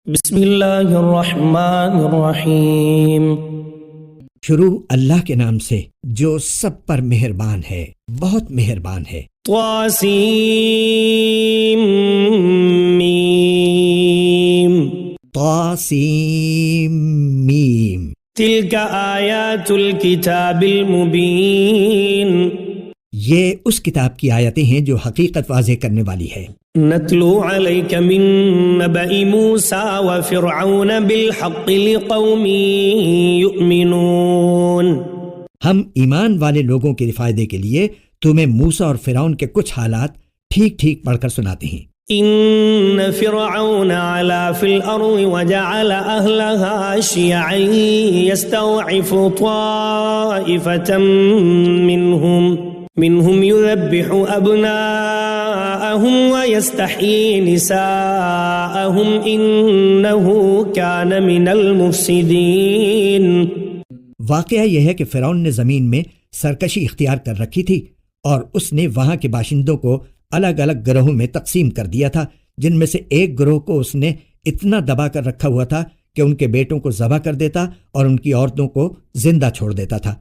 بسم اللہ الرحمن الرحیم۔ شروع اللہ کے نام سے جو سب پر مہربان ہے، بہت مہربان ہے۔ طاسیم میم۔ طاسیم میم۔ تلک آیات الکتاب المبین۔ یہ اس کتاب کی آیتیں ہیں جو حقیقت واضح کرنے والی ہے۔ نتلو علیک من نبأ موسیٰ وفرعون بالحق لقوم یؤمنون۔ ہم ایمان والے لوگوں کے فائدے کے لیے تمہیں موسیٰ اور فرعون کے کچھ حالات ٹھیک ٹھیک پڑھ کر سناتے ہیں۔ ان فرعون علا فی الارض وجعل اہلها شیعا یستضعف طائفة منهم يذبح ابناءهم ويستحيي نساءهم انه كان من المفسدين۔ واقعہ یہ ہے کہ فرعون نے زمین میں سرکشی اختیار کر رکھی تھی اور اس نے وہاں کے باشندوں کو الگ الگ گروہوں میں تقسیم کر دیا تھا، جن میں سے ایک گروہ کو اس نے اتنا دبا کر رکھا ہوا تھا کہ ان کے بیٹوں کو ذبح کر دیتا اور ان کی عورتوں کو زندہ چھوڑ دیتا تھا۔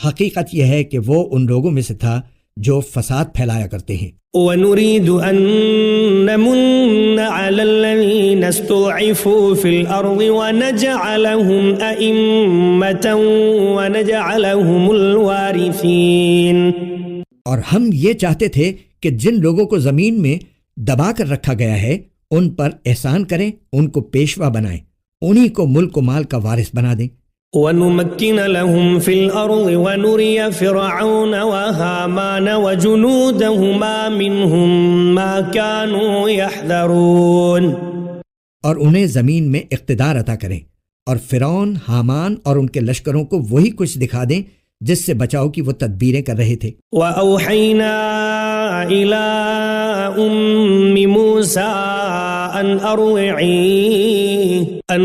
حقیقت یہ ہے کہ وہ ان لوگوں میں سے تھا جو فساد پھیلایا کرتے ہیں۔ وَنُرِيدُ أَن نَّمُنَّ عَلَى الَّذِينَ اسْتُضْعِفُوا فِي الْأَرْضِ وَنَجْعَلَهُمْ أَئِمَّةً وَنَجْعَلَهُمُ الْوَارِثِينَ۔ اور ہم یہ چاہتے تھے کہ جن لوگوں کو زمین میں دبا کر رکھا گیا ہے ان پر احسان کریں، ان کو پیشوا بنائیں، انہی کو ملک و مال کا وارث بنا دیں۔ وَنُمَكِّنَ لَهُمْ فِي الْأَرْضِ وَنُرِيَ فِرْعَوْنَ وَهَامَانَ وَجُنُودَهُمَا مِنْهُمْ مَا كَانُوا يَحْذَرُونَ۔ اور انہیں زمین میں اقتدار عطا کریں اور فرعون، حامان اور ان کے لشکروں کو وہی کچھ دکھا دیں جس سے بچاؤ کی وہ تدبیریں کر رہے تھے۔ وَأَوْحَيْنَا إِلَىٰ أُمِّ مُوسَىٰ أَنْ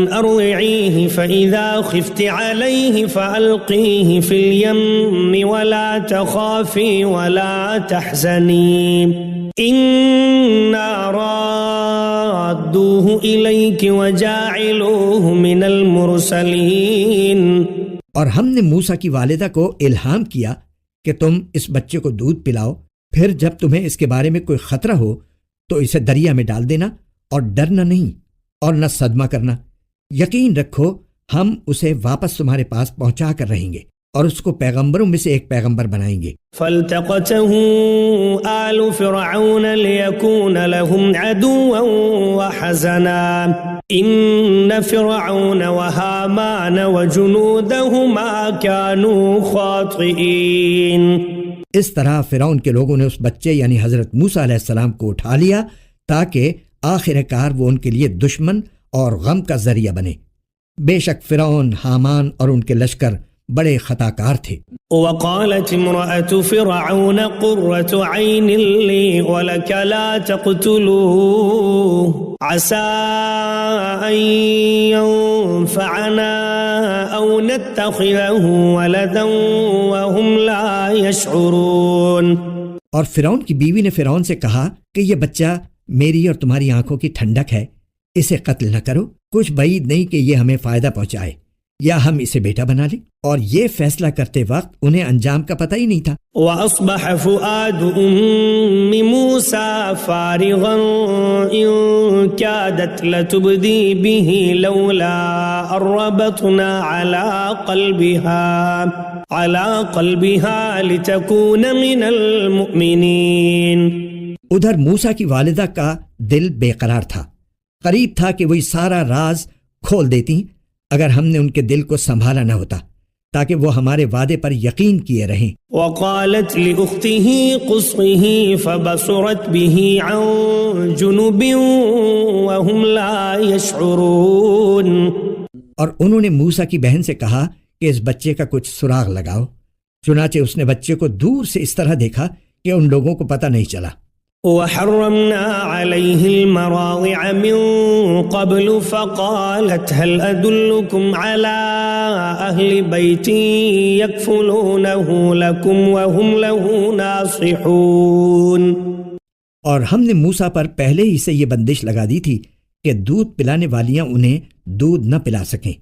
أَرْضِعِيهِ فَإِذَا خِفْتِ عَلَيْهِ فَأَلْقِيهِ فِي الْيَمِّ وَلَا تَخَافِي وَلَا تَحْزَنِي إِنَّا رَادُّوهُ إِلَيْكِ وَجَاعِلُوهُ مِنَ الْمُرْسَلِينَ۔ اور ہم نے موسیٰ کی والدہ کو الہام کیا کہ تم اس بچے کو دودھ پلاؤ، پھر جب تمہیں اس کے بارے میں کوئی خطرہ ہو تو اسے دریا میں ڈال دینا اور ڈرنا نہیں اور نہ صدمہ کرنا، یقین رکھو ہم اسے واپس تمہارے پاس پہنچا کر رہیں گے اور اس کو پیغمبروں میں سے ایک پیغمبر بنائیں گے۔ فَالْتَقَتَهُ آلُ فِرْعَوْنَ لِيَكُونَ لَهُمْ عَدُوًّا وَحَزَنًا إِنَّ فِرْعَوْنَ وَهَامَانَ وَجُنُودَهُمَا كَانُوا خَاطِئِينَ۔ اس طرح فرعون کے لوگوں نے اس بچے یعنی حضرت موسیٰ علیہ السلام کو اٹھا لیا تاکہ آخر کار وہ ان کے لیے دشمن اور غم کا ذریعہ بنے۔ بے شک فرعون، حامان اور ان کے لشکر بڑے خطا کار تھے۔ وقالت امرأة فرعون قرة عين لي ولك لا تقتلوه عسى أن ينفعنا أو نتخذه ولدا وهم لا يشعرون۔ اور فرعون کی بیوی نے فرعون سے کہا کہ یہ بچہ میری اور تمہاری آنکھوں کی ٹھنڈک ہے، اسے قتل نہ کرو، کچھ بعید نہیں کہ یہ ہمیں فائدہ پہنچائے یا ہم اسے بیٹا بنا لیں۔ اور یہ فیصلہ کرتے وقت انہیں انجام کا پتہ ہی نہیں تھا۔ وَأَصْبَحَ فُؤَادُ أُمِّ مُوسَىٰ فَارِغًا إِن كَادَتْ لَتُبْدِي بِهِ لَوْلَا أَن رَّبَطْنَا عَلَىٰ قَلْبِهَا لِتَكُونَ مِنَ الْمُؤْمِنِينَ۔ ادھر موسیٰ کی والدہ کا دل بے قرار تھا، قریب تھا کہ وہ سارا راز کھول دیتی اگر ہم نے ان کے دل کو سنبھالا نہ ہوتا تاکہ وہ ہمارے وعدے پر یقین کیے رہیں۔ وقالت لأخته قصه فبصرت به عن جنب وهم لا يشعرون۔ اور انہوں نے موسیٰ کی بہن سے کہا کہ اس بچے کا کچھ سراغ لگاؤ، چنانچہ اس نے بچے کو دور سے اس طرح دیکھا کہ ان لوگوں کو پتہ نہیں چلا۔ وحرمنا عليه المراضع من قبل فقالت هل أدلكم على أهل بيت يكفلونه لكم وهم له ناصحون۔ اور ہم نے موسیٰ پر پہلے ہی سے یہ بندش لگا دی تھی کہ دودھ پلانے والیاں انہیں دودھ نہ پلا سکیں۔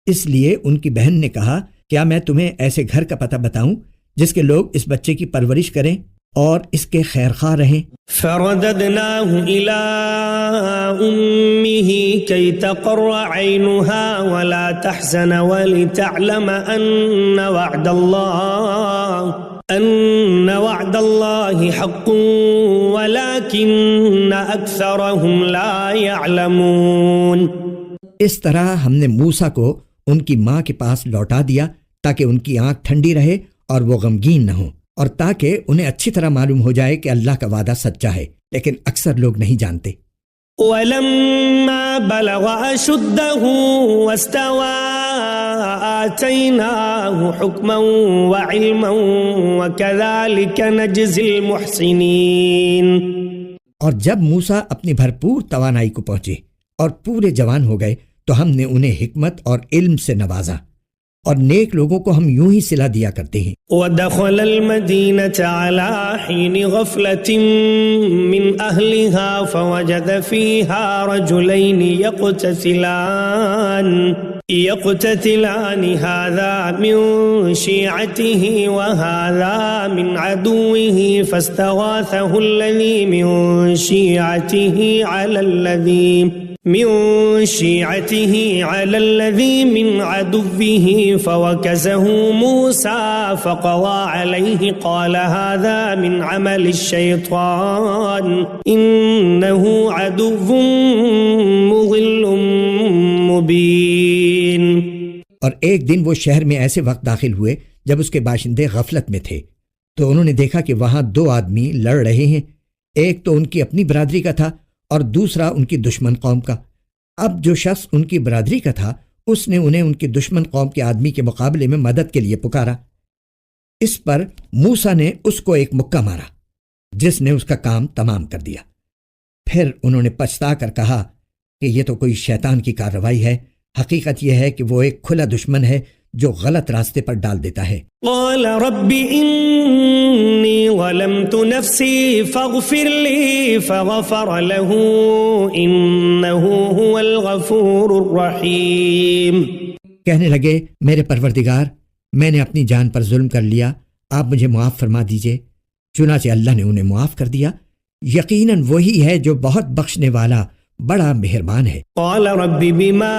اس لیے ان کی بہن نے کہا، کیا میں تمہیں ایسے گھر کا پتہ بتاؤں جس کے لوگ اس بچے کی پرورش کریں اور اس کے خیر خواہ رہیں؟ فرددناه إلى أمه كي تقر عينها ولا تحزن ولتعلم أن وعد الله حق ولكن أكثرهم لا يعلمون۔ اس طرح ہم نے موسیٰ کو ان کی ماں کے پاس لوٹا دیا تاکہ ان کی آنکھ ٹھنڈی رہے اور وہ غمگین نہ ہوں، اور تاکہ انہیں اچھی طرح معلوم ہو جائے کہ اللہ کا وعدہ سچا ہے، لیکن اکثر لوگ نہیں جانتے۔ وَلَمَّا بَلَغَ أَشُدَّهُ وَاسْتَوَى آتَيْنَاهُ حُكْمًا وَعِلْمًا وَكَذَلِكَ نَجْزِي الْمُحْسِنِينَ۔ اور جب موسیٰ اپنی بھرپور توانائی کو پہنچے اور پورے جوان ہو گئے تو ہم نے انہیں حکمت اور علم سے نوازا، اور نیک لوگوں کو ہم یوں ہی صلہ دیا کرتے ہیں۔ وَدَخَلَ الْمَدِينَةَ عَلَى حِينِ غَفْلَةٍ مِّنْ أَهْلِهَا فَوَجَدَ فِيهَا رَجُلَيْنِ يَقْتَتِلَانِ هَذَا مِنْ شِيعَتِهِ وَهَذَا مِنْ عَدُوِّهِ فَاسْتَغَاثَهُ الَّذِي مِنْ شِيعَتِهِ عَلَى الَّذِي مِنْ عَدُوِّهِ فَوَكَزَهُ مُوسَى فَقَضَى عَلَيْهِ قَالَ هَذَا مِنْ عَمَلِ الشَّيْطَانِ إِنَّهُ عَدُوٌّ مُضِلٌّ مُبِينٌ۔ اور ایک دن وہ شہر میں ایسے وقت داخل ہوئے جب اس کے باشندے غفلت میں تھے، تو انہوں نے دیکھا کہ وہاں دو آدمی لڑ رہے ہیں، ایک تو ان کی اپنی برادری کا تھا اور دوسرا ان کی دشمن قوم کا۔ اب جو شخص ان کی برادری کا تھا اس نے انہیں ان کی دشمن قوم کے آدمی کے مقابلے میں مدد کے لیے پکارا۔ اس پر موسیٰ نے اس کو ایک مکہ مارا جس نے اس کا کام تمام کر دیا۔ پھر انہوں نے پچھتا کر کہا کہ یہ تو کوئی شیطان کی کارروائی ہے، حقیقت یہ ہے کہ وہ ایک کھلا دشمن ہے جو غلط راستے پر ڈال دیتا ہے۔ قال رب انی ظلمت نفسی فاغفر لی فغفر له انه هو الغفور الرحیم۔ کہنے لگے، میرے پروردگار، میں نے اپنی جان پر ظلم کر لیا، آپ مجھے معاف فرما دیجئے۔ چنانچہ اللہ نے انہیں معاف کر دیا، یقیناً وہی ہے جو بہت بخشنے والا بڑا مہربان ہے۔ قال رب بما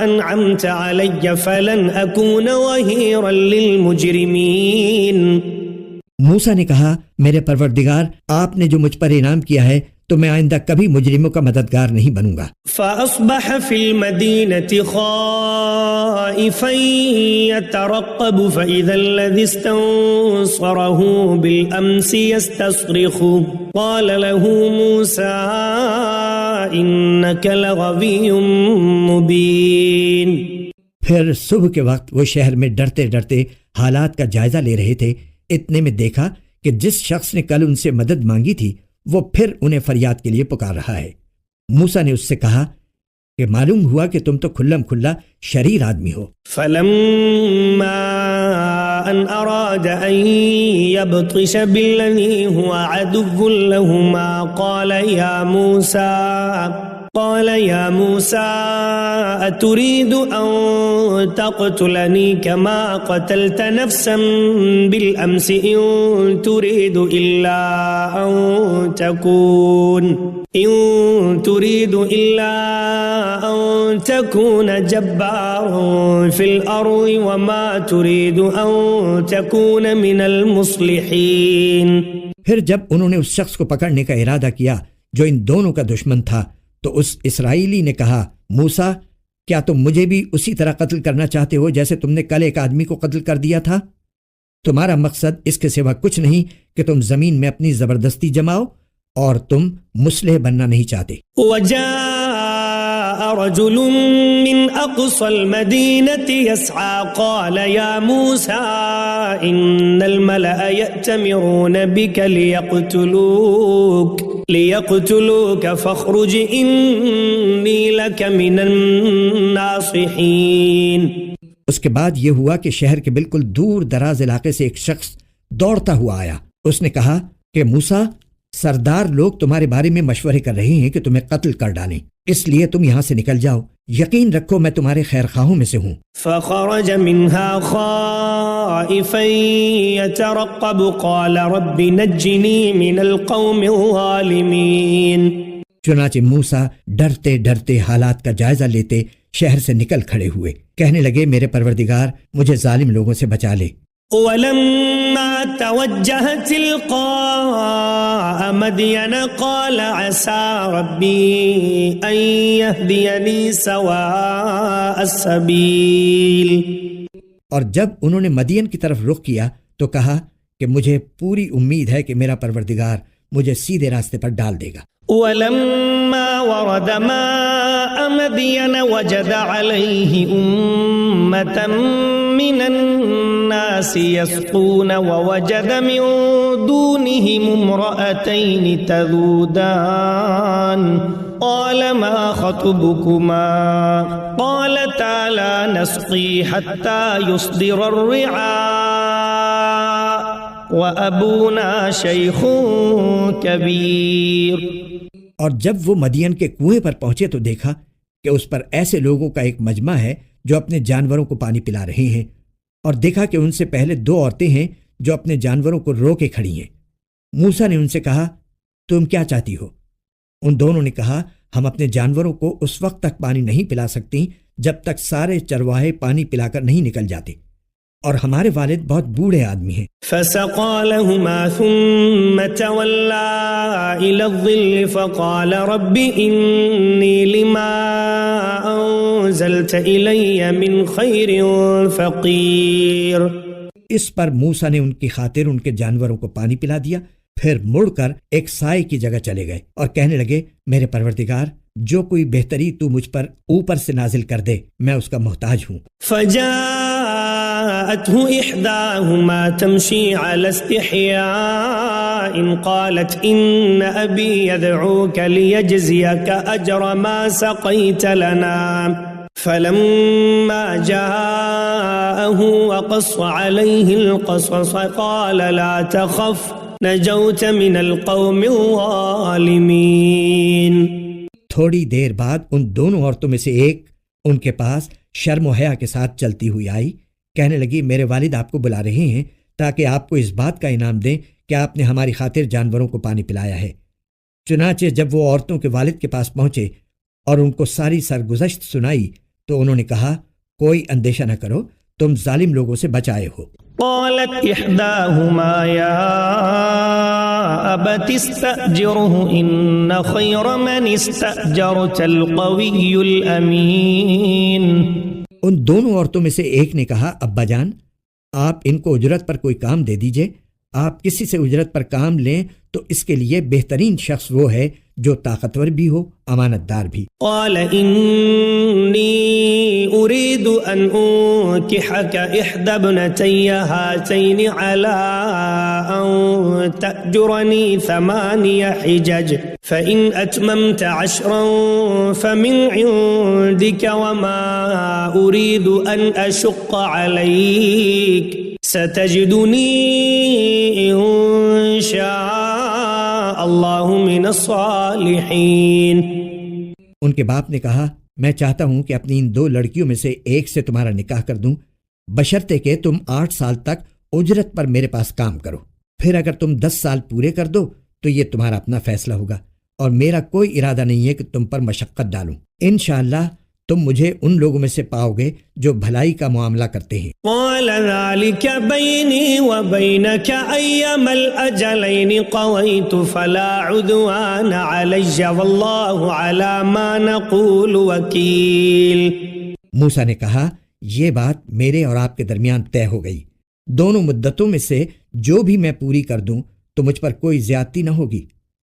انعمت علی فلن اکون ظہیرا للمجرمین۔ موسیٰ نے کہا، میرے پروردگار، آپ نے جو مجھ پر انعام کیا ہے تو میں آئندہ کبھی مجرموں کا مددگار نہیں بنوں گا۔ فاصبح فی المدینۃ خائفا یترقب فاذا الذی استنصره بالامس یستصرخ قال له موسیٰ انک لغوی مبین۔ پھر صبح کے وقت وہ شہر میں ڈرتے ڈرتے حالات کا جائزہ لے رہے تھے، اتنے میں دیکھا کہ جس شخص نے کل ان سے مدد مانگی تھی وہ پھر انہیں فریاد کے لیے پکار رہا ہے۔ موسیٰ نے اس سے کہا کہ معلوم ہوا کہ تم تو کھلم کھلا شریر آدمی ہو۔ فلما ان اراد ان يبطش بالذي هو عدو لهما قال يا موسى أتريد أن تقتلني كما قتلت نفسا بالأمس إن تريد إلا أن تكون جبارا في الأرض وما تريد أن تكون من المصلحين۔ پھر جب انہوں نے اس شخص کو پکڑنے کا ارادہ کیا جو ان دونوں کا دشمن تھا تو اس اسرائیلی نے کہا، موسیٰ، کیا تم مجھے بھی اسی طرح قتل کرنا چاہتے ہو جیسے تم نے کل ایک آدمی کو قتل کر دیا تھا؟ تمہارا مقصد اس کے سوا کچھ نہیں کہ تم زمین میں اپنی زبردستی جماؤ، اور تم مصلح بننا نہیں چاہتے۔ وجاء رجل من أقصى المدينة يسعى قال يا موسى إن الملأ يأتمرون بك ليقتلوك فاخرج إني لك من الناصحين۔ اس کے بعد یہ ہوا کہ شہر کے بالکل دور دراز علاقے سے ایک شخص دوڑتا ہوا آیا۔ اس نے کہا کہ موسیٰ، سردار لوگ تمہارے بارے میں مشورے کر رہے ہیں کہ تمہیں قتل کر ڈالیں، اس لیے تم یہاں سے نکل جاؤ، یقین رکھو میں تمہارے خیر خواہوں میں سے ہوں۔ فخرج منها خائفا يترقب قال رب نجني من القوم الظالمين۔ چنانچہ موسیٰ ڈرتے ڈرتے حالات کا جائزہ لیتے شہر سے نکل کھڑے ہوئے، کہنے لگے میرے پروردگار مجھے ظالم لوگوں سے بچا لے۔ ولما توجه تلقاء مدين قال عسى ربي أن يهديني سواء السبيل۔ اور جب انہوں نے مدین کی طرف رخ کیا تو کہا کہ مجھے پوری امید ہے کہ میرا پروردگار مجھے سیدھے راستے پر ڈال دے گا۔ ولما ورد ماء مدين وجد عليه أمة من الناس يسقون ووجد من دونهم امرأتين تذودان قال ما خطبكما قالتا لا نسقي حتى يصدر الرعاء وأبونا شيخ كبير۔ اور جب وہ مدین کے کنویں پر پہنچے تو دیکھا کہ اس پر ایسے لوگوں کا ایک مجمع ہے جو اپنے جانوروں کو پانی پلا رہے ہیں، اور دیکھا کہ ان سے پہلے 2 عورتیں ہیں جو اپنے جانوروں کو رو کے کھڑی ہیں۔ موسیٰ نے ان سے کہا تم کیا چاہتی ہو؟ ان دونوں نے کہا ہم اپنے جانوروں کو اس وقت تک پانی نہیں پلا سکتی جب تک سارے چرواہے پانی پلا کر نہیں نکل جاتے، اور ہمارے والد بہت بوڑھے آدمی ہیں۔ فسقى لهما ثم تولى إلى الظل فقال رب إني لما أنزلت إلي من خير فقير۔ اس پر موسیٰ نے ان کی خاطر ان کے جانوروں کو پانی پلا دیا، پھر مڑ کر ایک سائے کی جگہ چلے گئے اور کہنے لگے میرے پروردگار جو کوئی بہتری تو مجھ پر اوپر سے نازل کر دے میں اس کا محتاج ہوں۔ فجاءته إحداهما تمشي على استحياء قالت إن أبي يدعوك ليجزيك أجر ما سقيت لنا فلما جاءه وقص عليه القصص قال لا تخف نجوت من القوم الظالمين۔ تھوڑی دیر بعد ان دونوں عورتوں میں سے ایک ان کے پاس شرم و حیا کے ساتھ چلتی ہوئی آئی، کہنے لگی میرے والد آپ کو بلا رہے ہیں تاکہ آپ کو اس بات کا انعام دیں کہ آپ نے ہماری خاطر جانوروں کو پانی پلایا ہے۔ چنانچہ جب وہ عورتوں کے والد کے پاس پہنچے اور ان کو ساری سرگزشت سنائی تو انہوں نے کہا کوئی اندیشہ نہ کرو، تم ظالم لوگوں سے بچائے ہو۔ قالت إحداهما يا أبت استأجره إن خير من استأجرت القوي الأمين۔ ان دونوں عورتوں میں سے ایک نے کہا ابا جان آپ ان کو اجرت پر کوئی کام دے دیجئے، آپ کسی سے اجرت پر کام لیں تو اس کے لیے بہترین شخص وہ ہے جو طاقتور بھی ہو امانت دار بھی۔ قال إني أريد أن أنكحك إحدى ابنتي هاتين على أن تأجرني 8 حجج فإن أتممت 10 فمن عندك وما أريد أن أشق عليك ستجدني إن شاء الله من الصالحين۔ ان کے باپ نے کہا میں چاہتا ہوں کہ اپنی ان 2 لڑکیوں میں سے ایک سے تمہارا نکاح کر دوں بشرطے کہ تم 8 سال تک اجرت پر میرے پاس کام کرو، پھر اگر تم 10 سال پورے کر دو تو یہ تمہارا اپنا فیصلہ ہوگا، اور میرا کوئی ارادہ نہیں ہے کہ تم پر مشقت ڈالوں، انشاءاللہ تم مجھے ان لوگوں میں سے پاؤ گے جو بھلائی کا معاملہ کرتے ہیں۔ قال ذلك بيني وبينك أيما الأجلين قضيت فلا عدوان علي والله على ما نقول وكيل۔ موسیٰ نے کہا یہ بات میرے اور آپ کے درمیان طے ہو گئی، دونوں مدتوں میں سے جو بھی میں پوری کر دوں تو مجھ پر کوئی زیادتی نہ ہوگی،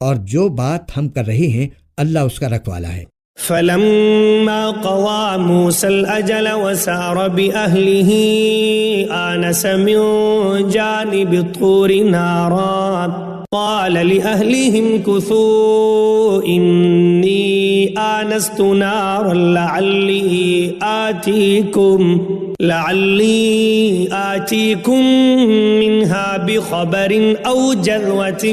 اور جو بات ہم کر رہے ہیں اللہ اس کا رکھوالا ہے۔ فلما قضى موسى الأجل وسار بأهله آنس من جانب الطور نارا قال لأهلهم كثوا إني آنست نارا لعلي آتيكم لعلی آتیکم منہا بخبر او جذوۃ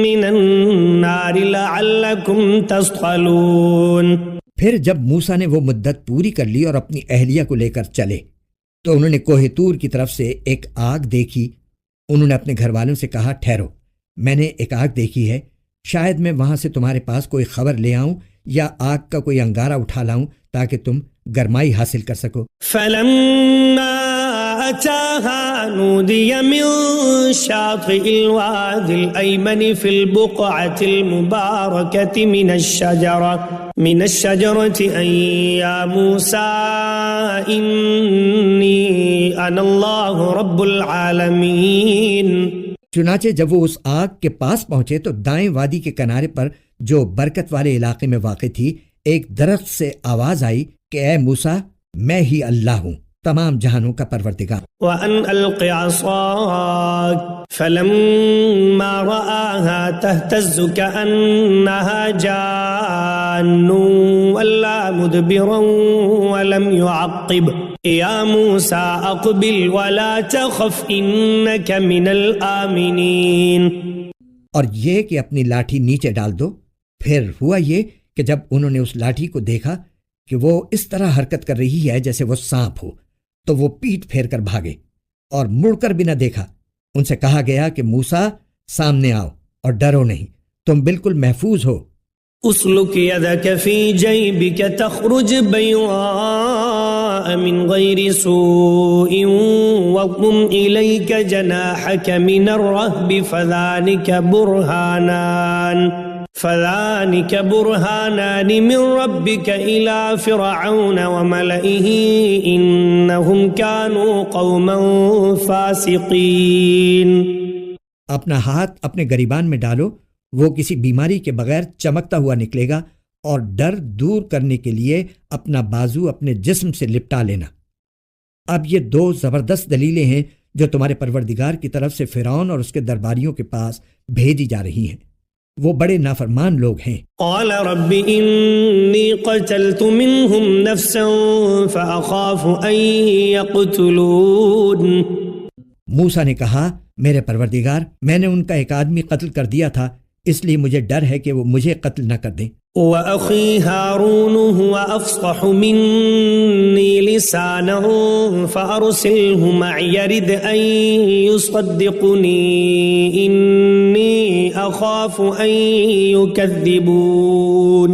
من النار لعلکم تصطلون۔ پھر جب موسیٰ نے وہ مدت پوری کر لی اور اپنی اہلیہ کو لے کر چلے تو انہوں نے کوہ طور کی طرف سے ایک آگ دیکھی۔ انہوں نے اپنے گھر والوں سے کہا، ٹھہرو، میں نے ایک آگ دیکھی ہے، شاید میں وہاں سے تمہارے پاس کوئی خبر لے آؤں یا آگ کا کوئی انگارہ اٹھا لاؤں تاکہ تم گرمائی حاصل کر سکو۔ فلما أتاها نودي من شاطئ الوادي الأيمن في البقعة المباركة من الشجرة أن يا موسى إني أنا الله رب العالمين۔ چنانچہ جب وہ اس آگ کے پاس پہنچے تو دائیں وادی کے کنارے پر جو برکت والے علاقے میں واقع تھی ایک درخت سے آواز آئی کہ اے موسیٰ، میں ہی اللہ ہوں، تمام جہانوں کا پروردگار۔ وَأَنْ أَلْقِ عَصَاكَ فَلَمَّا رَآهَا تَهْتَزُّ كَأَنَّهَا جَانٌّ وَلَّىٰ مُدْبِرًا وَلَمْ يُعَقِّبْ يَا مُوسَىٰ أَقْبِلْ وَلَا تَخَفْ إِنَّكَ مِنَ الْآمِنِينَ۔ اور یہ کہ اپنی لاٹھی نیچے ڈال دو۔ پھر ہوا یہ کہ جب انہوں نے اس لاٹھی کو دیکھا کہ وہ اس طرح حرکت کر رہی ہے جیسے وہ سانپ ہو تو وہ پیٹ پھیر کر بھاگے اور مڑ کر بھی نہ دیکھا۔ ان سے کہا گیا کہ موسیٰ سامنے آؤ اور ڈرو نہیں، تم بالکل محفوظ ہو۔ اسلک یدک فی جیبک تخرج بیضاء من غیر سوء واضم الیک جناحک من الرہب فذلك برهانان من ربك إلى فرعون وملئه إنهم كانوا قوما فاسقين۔ اپنا ہاتھ اپنے گریبان میں ڈالو، وہ کسی بیماری کے بغیر چمکتا ہوا نکلے گا، اور ڈر دور کرنے کے لیے اپنا بازو اپنے جسم سے لپٹا لینا۔ اب یہ دو زبردست دلیلیں ہیں جو تمہارے پروردگار کی طرف سے فرعون اور اس کے درباریوں کے پاس بھیجی جا رہی ہیں، وہ بڑے نافرمان لوگ ہیں۔ قال رب انی قتلت منهم نفسا فاخاف ان یقتلون۔ موسیٰ نے کہا، میرے پروردگار، میں نے ان کا ایک آدمی قتل کر دیا تھا، اس لیے مجھے ڈر ہے کہ وہ مجھے قتل نہ کر دیں۔ وَأَخِي هَارُونُ هُوَ أَفْصَحُ مِنِّي لِسَانًا فَأَرْسِلْهُ مَعِيَ يَرِدْ أَن يُصَدِّقُنِي إِنِّي أَخَافُ أَن يُكَذِّبُونِ۔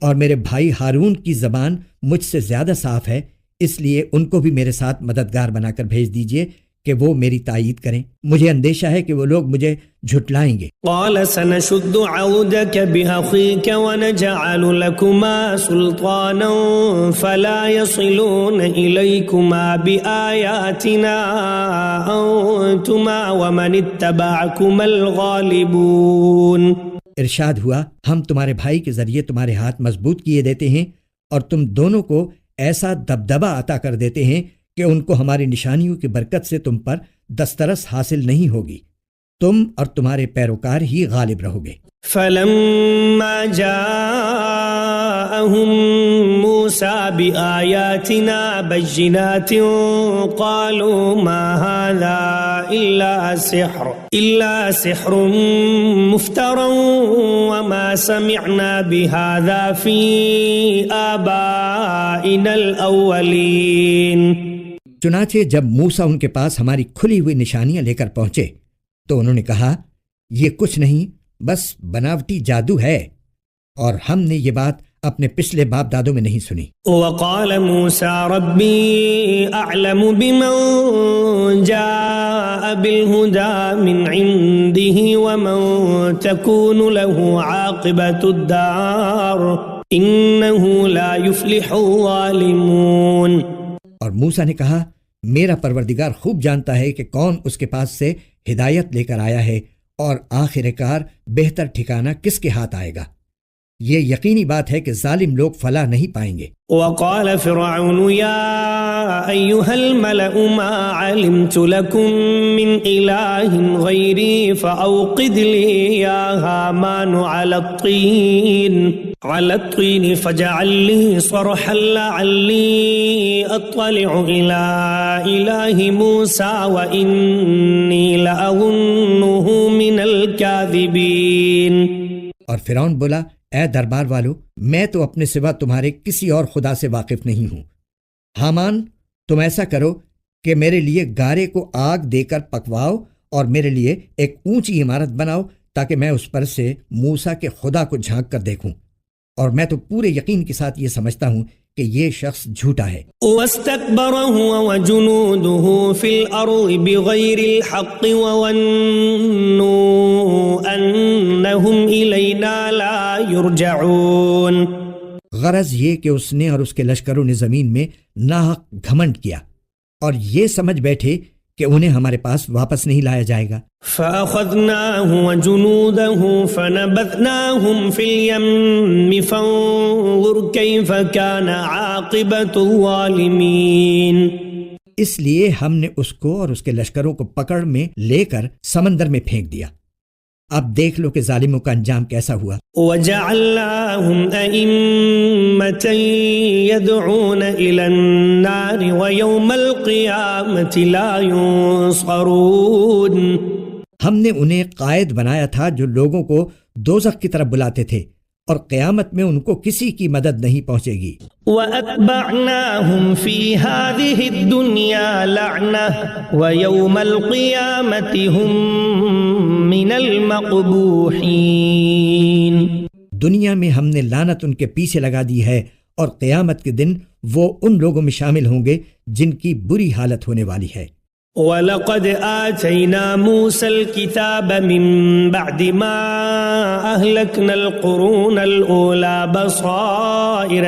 اور میرے بھائی ہارون کی زبان مجھ سے زیادہ صاف ہے، اس لیے ان کو بھی میرے ساتھ مددگار بنا کر بھیج دیجئے کہ وہ میری تائید کریں، مجھے اندیشہ ہے کہ وہ لوگ مجھے جھٹلائیں گے۔ قال سنشد عودك بأخيك ونجعل لكما سلطانا فلا يصلون إليكما بآياتنا أنتما ومن اتبعكما الغالبون۔ ارشاد ہوا، ہم تمہارے بھائی کے ذریعے تمہارے ہاتھ مضبوط کیے دیتے ہیں اور تم دونوں کو ایسا دبدبہ عطا کر دیتے ہیں کہ ان کو ہماری نشانیوں کی برکت سے تم پر دسترس حاصل نہیں ہوگی، تم اور تمہارے پیروکار ہی غالب رہو گے۔ فلما جاءهم موسى بآياتنا بينات قالوا ما هذا إلا سحر مفترى وما سمعنا بهذا في آبائنا الأولين۔ چنانچہ جب موسیٰ ان کے پاس ہماری کھلی ہوئی نشانیاں لے کر پہنچے تو انہوں نے کہا، یہ کچھ نہیں، بس بناوٹی جادو ہے، اور ہم نے یہ بات اپنے پچھلے باپ دادوں میں نہیں سنی۔ وقال موسى ربي أعلم بمن جاء بالهدى من عنده ومن تكون له عاقبة الدار إنه لا يفلح الظالمون۔ اور موسیٰ نے کہا، میرا پروردگار خوب جانتا ہے کہ کون اس کے پاس سے ہدایت لے کر آیا ہے اور آخر کار بہتر ٹھکانہ کس کے ہاتھ آئے گا۔ یہ یقینی بات ہے کہ ظالم لوگ فلاح نہیں پائیں گے۔ وقال فرعون يا أيها الملأ ما علمت لكم من إله غيري فأوقد لي يا هامان على الطين على الطين فاجعل لي صرحا لعلي أطلع إلى إله موسى وإني لأظنه من الكاذبين. اور فرعون بولا اے دربار والو، میں تو اپنے سوا تمہارے کسی اور خدا سے واقف نہیں ہوں. حامان، تم ایسا کرو کہ میرے لیے گارے کو آگ دے کر پکواؤ اور میرے لیے ایک اونچی عمارت بناؤ تاکہ میں اس پر سے موسیٰ کے خدا کو جھانک کر دیکھوں. اور میں تو پورے یقین کے ساتھ یہ سمجھتا ہوں کہ یہ شخص جھوٹا ہے. واستكبر هو وجنوده في الأرض بغير الحق وظنوا أنهم إلينا لا يرجعون. غرض یہ کہ اس نے اور اس کے لشکروں نے زمین میں ناحق گھمنڈ کیا اور یہ سمجھ بیٹھے کہ انہیں ہمارے پاس واپس نہیں لایا جائے گا. فَأَخَذْنَاهُ وَجُنُودَهُ فَنَبَذْنَاهُمْ فِي الْيَمِّ فَانظُرْ كَيْفَ كَانَ عَاقِبَةُ الظَّالِمِينَ. اس لیے ہم نے اس کو اور اس کے لشکروں کو پکڑ میں لے کر سمندر میں پھینک دیا. اب دیکھ لو کہ ظالموں کا انجام کیسا ہوا. وَجَعَلْنَاهُمْ أَئِمَّةً يَدْعُونَ إِلَى النَّارِ وَيَوْمَ الْقِيَامَةِ لَا يُنصَرُونَ. ہم نے انہیں قائد بنایا تھا جو لوگوں کو دوزخ کی طرف بلاتے تھے اور قیامت میں ان کو کسی کی مدد نہیں پہنچے گی. وَأَتْبَعْنَاهُمْ فِي هَذِهِ الدُّنْيَا لَعْنَةً وَيَوْمَ الْقِيَامَةِ هُمْ مِنَ الْمَقْبُوحِينَ. دنیا میں ہم نے لعنت ان کے پیچھے لگا دی ہے اور قیامت کے دن وہ ان لوگوں میں شامل ہوں گے جن کی بری حالت ہونے والی ہے. وَلَقَدْ آتَيْنَا مُوسَى الْكِتَابَ مِن بَعْدِ مَا أَهْلَكْنَا الْقُرُونَ الْأُولَى بَصَائِرَ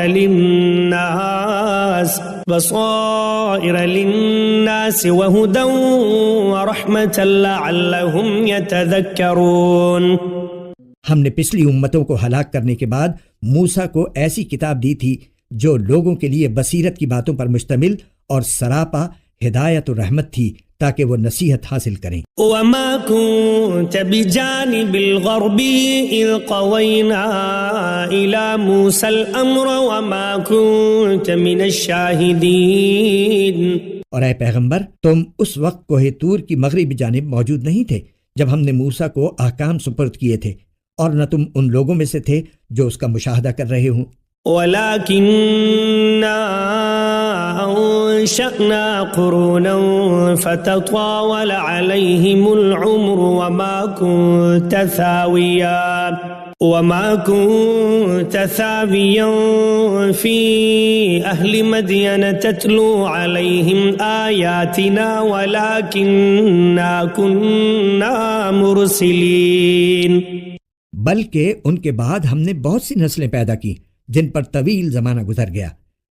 لِلنَّاسِ وَهُدًى وَرَحْمَةً لَعَلَّهُمْ يَتَذَكَّرُونَ. ہم نے پچھلی امتوں کو ہلاک کرنے کے بعد موسیٰ کو ایسی کتاب دی تھی جو لوگوں کے لیے بصیرت کی باتوں پر مشتمل اور سراپا ہدایت و رحمت تھی تاکہ وہ نصیحت حاصل کریں. وَمَا كُنْتَ بِجَانِبِ الْغَرْبِ إِذْ قَوَيْنَا إِلَى مُوسَى الْأَمْرَ وَمَا كُنْتَ مِنَ الشَّاهِدِينَ. اور اے پیغمبر، تم اس وقت کوہ طور کی مغربی جانب موجود نہیں تھے جب ہم نے موسیٰ کو احکام سپرد کیے تھے، اور نہ تم ان لوگوں میں سے تھے جو اس کا مشاہدہ کر رہے ہوں. وَلَكِنَّا أَنشَأْنَا قُرُونًا فَتَطَاوَلَ عَلَيْهِمُ الْعُمُرُ وَمَا كُنْتَ ثَاوِيًا فِي أَهْلِ مَدْيَنَ تَتْلُو عَلَيْهِمْ آيَاتِنَا وَلَكِنَّا كُنَّا مُرْسِلِينَ. بلکہ ان کے بعد ہم نے بہت سی نسلیں پیدا کی جن پر طویل زمانہ گزر گیا،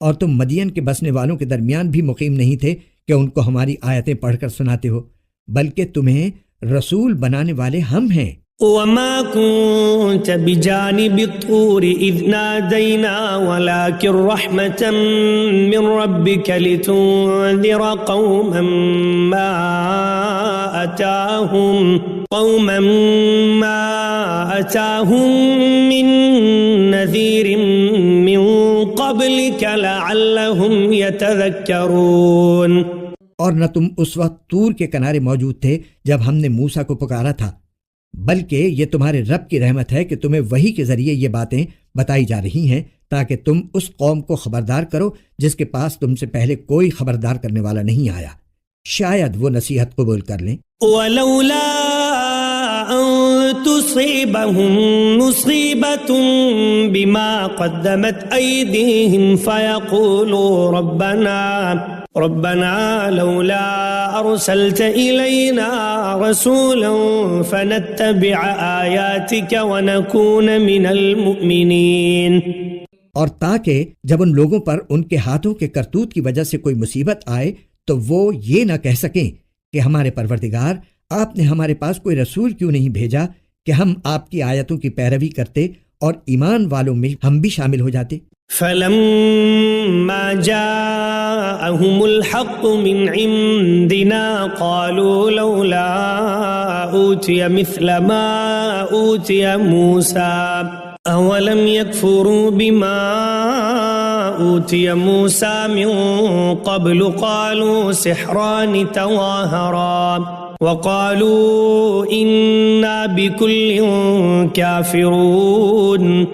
اور تم مدین کے بسنے والوں کے درمیان بھی مقیم نہیں تھے کہ ان کو ہماری آیتیں پڑھ کر سناتے ہو، بلکہ تمہیں رسول بنانے والے ہم ہیں. وَمَا كُنْتَ بِجَانِبِ الطُّورِ إِذْ نَادَيْنَا وَلَكِنْ رَحْمَةً مِّن رَّبِّكَ لِتُنذِرَ قَوْمًا مَّا أَتَاهُم مِّن نَّذِيرٍ مِّن قَبْلِكَ لَعَلَّهُمْ يَتَذَكَّرُونَ. اور نہ تم اس وقت طور کے کنارے موجود تھے جب ہم نے موسیٰ کو پکارا تھا، بلکہ یہ تمہارے رب کی رحمت ہے کہ تمہیں وحی کے ذریعے یہ باتیں بتائی جا رہی ہیں تاکہ تم اس قوم کو خبردار کرو جس کے پاس تم سے پہلے کوئی خبردار کرنے والا نہیں آیا، شاید وہ نصیحت قبول کر لیں. وَلَوْلَا أَن تُصِيبَهُم مُّصِيبَةٌ بِمَا قَدَّمَتْ أَيْدِيهِمْ فَيَقُولُوا رَبَّنَا لَوْلَا أَرْسَلْتَ إِلَيْنَا رَسُولًا فَنَتَّبِعَ آيَاتِكَ وَنَكُونَ مِنَ الْمُؤْمِنِينَ. اور تاکہ جب ان لوگوں پر ان کے ہاتھوں کے کرتوت کی وجہ سے کوئی مصیبت آئے تو وہ یہ نہ کہہ سکیں کہ ہمارے پروردگار، آپ نے ہمارے پاس کوئی رسول کیوں نہیں بھیجا کہ ہم آپ کی آیتوں کی پیروی کرتے اور ایمان والوں میں ہم بھی شامل ہو جاتے. فَلَمَّا جَاءَهُمُ الْحَقُّ مِنْ عِنْدِنَا قَالُوا لَوْلَا أُوتِيَ مِثْلَ مَا أُوتِيَ مُوسَى أولم يكفروا بما أوتي موسى من قبل قالوا سحران تظاهرا وقالوا إنا بكل كافرون.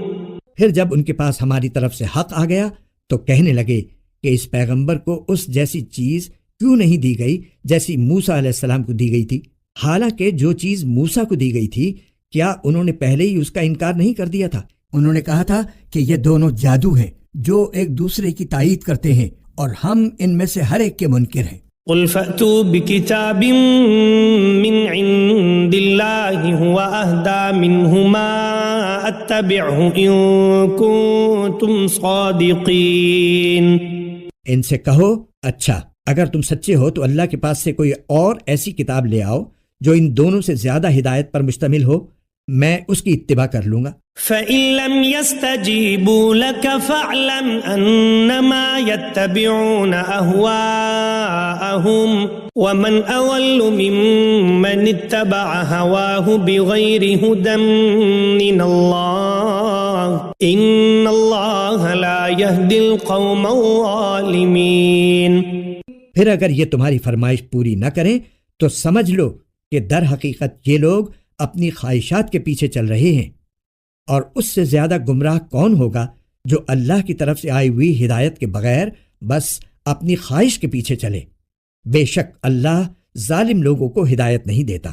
پھر جب ان کے پاس ہماری طرف سے حق آ گیا تو کہنے لگے کہ اس پیغمبر کو اس جیسی چیز کیوں نہیں دی گئی جیسی موسیٰ علیہ السلام کو دی گئی تھی، حالانکہ جو چیز موسیٰ کو دی گئی تھی کیا انہوں نے پہلے ہی اس کا انکار نہیں کر دیا تھا؟ انہوں نے کہا تھا کہ یہ دونوں جادو ہیں جو ایک دوسرے کی تائید کرتے ہیں اور ہم ان میں سے ہر ایک کے منکر ہیں. قل فأتوا بكتاب من عند الله هو أهدى منهما اتبعه إن كنتم صادقين. ان سے کہو اچھا اگر تم سچے ہو تو اللہ کے پاس سے کوئی اور ایسی کتاب لے آؤ جو ان دونوں سے زیادہ ہدایت پر مشتمل ہو، میں اس کی اتباع کر لوں گا. فَإِن لَّمْ يَسْتَجِيبُوا لَكَ فَاعْلَمْ أَنَّمَا يَتَّبِعُونَ أَهْوَاءَهُمْ وَمَنْ أَضَلُّ مِمَّنِ اتَّبَعَ هَوَاهُ بِغَيْرِ هُدًى مِّنَ اللَّهِ إِنَّ اللَّهَ لَا يَهْدِي الْقَوْمَ الظَّالِمِينَ. پھر اگر یہ تمہاری فرمائش پوری نہ کریں تو سمجھ لو کہ در حقیقت یہ لوگ اپنی خواہشات کے پیچھے چل رہے ہیں، اور اس سے زیادہ گمراہ کون ہوگا جو اللہ کی طرف سے آئی ہوئی ہدایت کے بغیر بس اپنی خواہش کے پیچھے چلے. بے شک اللہ ظالم لوگوں کو ہدایت نہیں دیتا.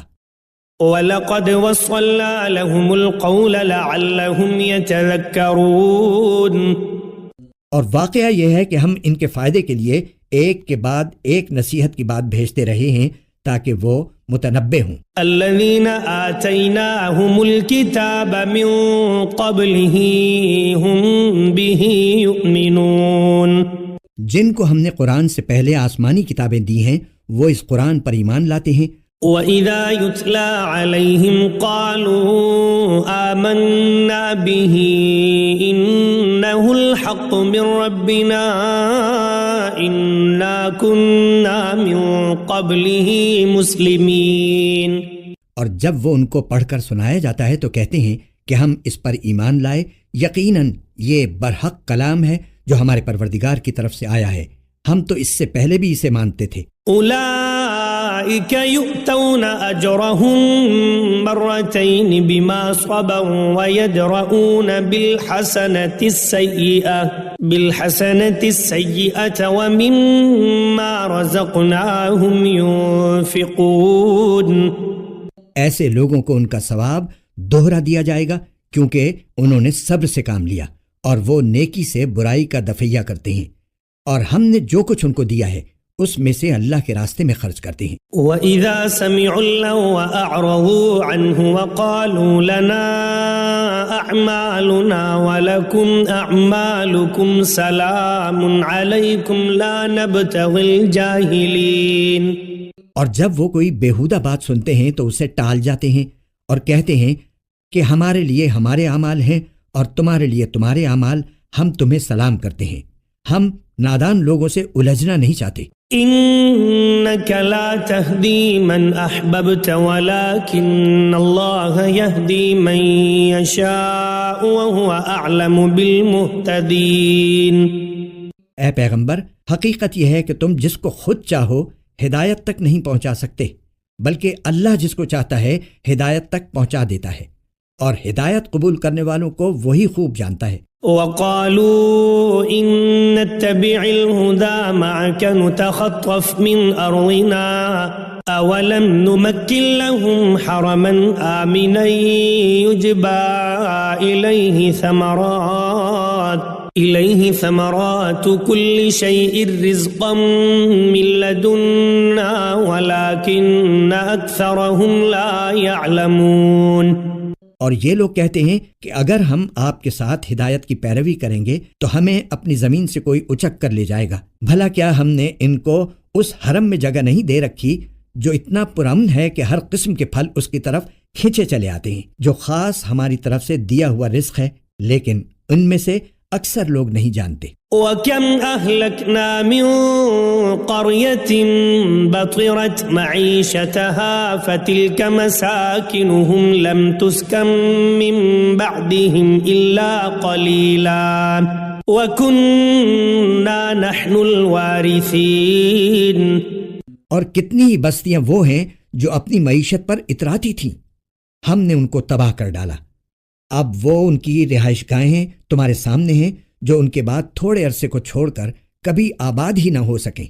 وَلَقَدْ وَصَّلْنَا لَهُمُ الْقَوْلَ لَعَلَّهُمْ يَتَذَكَّرُونَ. اور واقعہ یہ ہے کہ ہم ان کے فائدے کے لیے ایک کے بعد ایک نصیحت کی بات بھیجتے رہے ہیں تاکہ وہ متنبہ ہوں. الذين آتيناهم الكتاب من قبله هم به يؤمنون. جن کو ہم نے قرآن سے پہلے آسمانی کتابیں دی ہیں وہ اس قرآن پر ایمان لاتے ہیں. وَإِذَا يُتْلَى عَلَيْهِمْ قَالُوا آمَنَّا بِهِ إِنَّهُ الْحَقُّ مِنْ رَبِّنَا إِنَّا كُنَّا مِنْ قَبْلِهِ مُسْلِمِينَ. اور جب وہ ان کو پڑھ کر سنایا جاتا ہے تو کہتے ہیں کہ ہم اس پر ایمان لائے، یقیناً یہ برحق کلام ہے جو ہمارے پروردگار کی طرف سے آیا ہے، ہم تو اس سے پہلے بھی اسے مانتے تھے. أولئك يؤتون أجرهم مرتين بما صبروا ويدرؤون بالحسنة السيئة ومما رزقناهم ينفقون. ایسے لوگوں کو ان کا ثواب دوہرا دیا جائے گا کیونکہ انہوں نے صبر سے کام لیا اور وہ نیکی سے برائی کا دفعیہ کرتے ہیں، اور ہم نے جو کچھ ان کو دیا ہے اس میں سے اللہ کے راستے میں خرچ کرتے ہیں. وَإِذَا سَمِعُوا اللَّغْوَ أَعْرَضُوا عَنْهُ وَقَالُوا لَنَا أَعْمَالُنَا وَلَكُمْ أَعْمَالُكُمْ سَلَامٌ عَلَيْكُمْ لَا نَبْتَغِي الْجَاهِلِينَ. اور جب وہ کوئی بیہودہ بات سنتے ہیں تو اسے ٹال جاتے ہیں اور کہتے ہیں کہ ہمارے لیے ہمارے اعمال ہیں اور تمہارے لیے تمہارے اعمال، ہم تمہیں سلام کرتے ہیں، ہم نادان لوگوں سے الجھنا نہیں چاہتے. إنك لا تهدي من أحببت ولكن الله يهدي من يشاء وهو أعلم بالمهتدين. اے پیغمبر، حقیقت یہ ہے کہ تم جس کو خود چاہو ہدایت تک نہیں پہنچا سکتے، بلکہ اللہ جس کو چاہتا ہے ہدایت تک پہنچا دیتا ہے، اور ہدایت قبول کرنے والوں کو وہی خوب جانتا ہے. وقالوا إن نتبع الهدى معك نتخطف من أرضنا أولم نمكن لهم حرما آمنا يجبى إليه ثمرات كل شيء رزقا من لدنا ولكن أكثرهم لا يعلمون. اور یہ لوگ کہتے ہیں کہ اگر ہم آپ کے ساتھ ہدایت کی پیروی کریں گے تو ہمیں اپنی زمین سے کوئی اچک کر لے جائے گا. بھلا کیا ہم نے ان کو اس حرم میں جگہ نہیں دے رکھی جو اتنا پرامن ہے کہ ہر قسم کے پھل اس کی طرف کھینچے چلے آتے ہیں، جو خاص ہماری طرف سے دیا ہوا رزق ہے، لیکن ان میں سے اکثر لوگ نہیں جانتے۔ وَكَمْ أَهْلَكْنَا مِنْ قَرْيَةٍ بَطِرَتْ مَعِيشَتَهَا فَتِلْكَ مَسَاكِنُهُمْ لَمْ تُسْكَنْ مِنْ بَعْدِهِمْ إِلَّا قَلِيلًا وَكُنَّا نَحْنُ الْوَارِثِينَ۔ اور کتنی ہی بستیاں وہ ہیں جو اپنی معیشت پر اتراتی تھیں، ہم نے ان کو تباہ کر ڈالا۔ اب وہ ان کی رہائش گاہیں تمہارے سامنے ہیں جو ان کے بعد تھوڑے عرصے کو چھوڑ کر کبھی آباد ہی نہ ہو سکیں،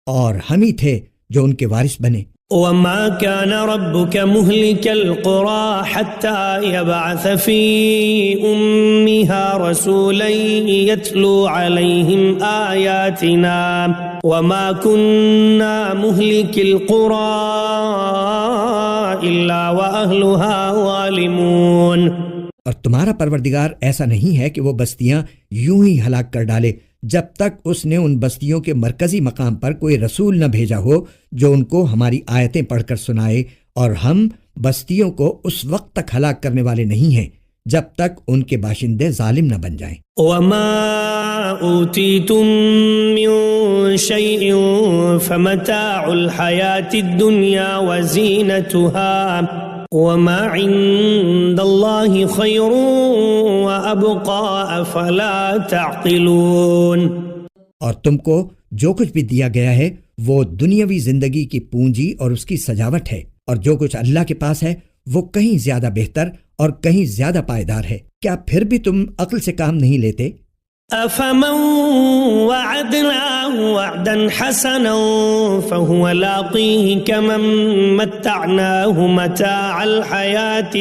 اور ہم ہی تھے جو ان کے وارث بنے۔ وَمَا كَانَ رَبُّكَ مُهْلِكَ الْقُرَى حَتَّى يَبْعَثَ فِي أُمِّهَا رَسُولًا يَتْلُو عَلَيْهِمْ آيَاتِنَا وَمَا كُنَّا مُهْلِكِ الْقُرَى إِلَّا وَأَهْلُهَا ظَالِمُونَ۔ اور تمہارا پروردگار ایسا نہیں ہے کہ وہ بستیاں یوں ہی ہلاک کر ڈالے جب تک اس نے ان بستیوں کے مرکزی مقام پر کوئی رسول نہ بھیجا ہو جو ان کو ہماری آیتیں پڑھ کر سنائے، اور ہم بستیوں کو اس وقت تک ہلاک کرنے والے نہیں ہیں جب تک ان کے باشندے ظالم نہ بن جائیں۔ وَمَا أُوتِيتُم مِّن شَيْءٍ فَمَتَاعُ الْحَيَاةِ الدُّنْيَا وَزِينَتُهَا وَمَا عِندَ اللَّهِ خَيْرٌ وَأَبْقَىٰ أَفَلَا تَعْقِلُونَ۔ اور تم کو جو کچھ بھی دیا گیا ہے وہ دنیاوی زندگی کی پونجی اور اس کی سجاوٹ ہے، اور جو کچھ اللہ کے پاس ہے وہ کہیں زیادہ بہتر اور کہیں زیادہ پائیدار ہے۔ کیا پھر بھی تم عقل سے کام نہیں لیتے؟ أَفَمَنْ وَعَدْنَاهُ وَعْدًا حَسَنًا فَهُوَ لَاقِيهِ كَمَنْ مَتَّعْنَاهُ مَتَاعَ الْحَيَاةِ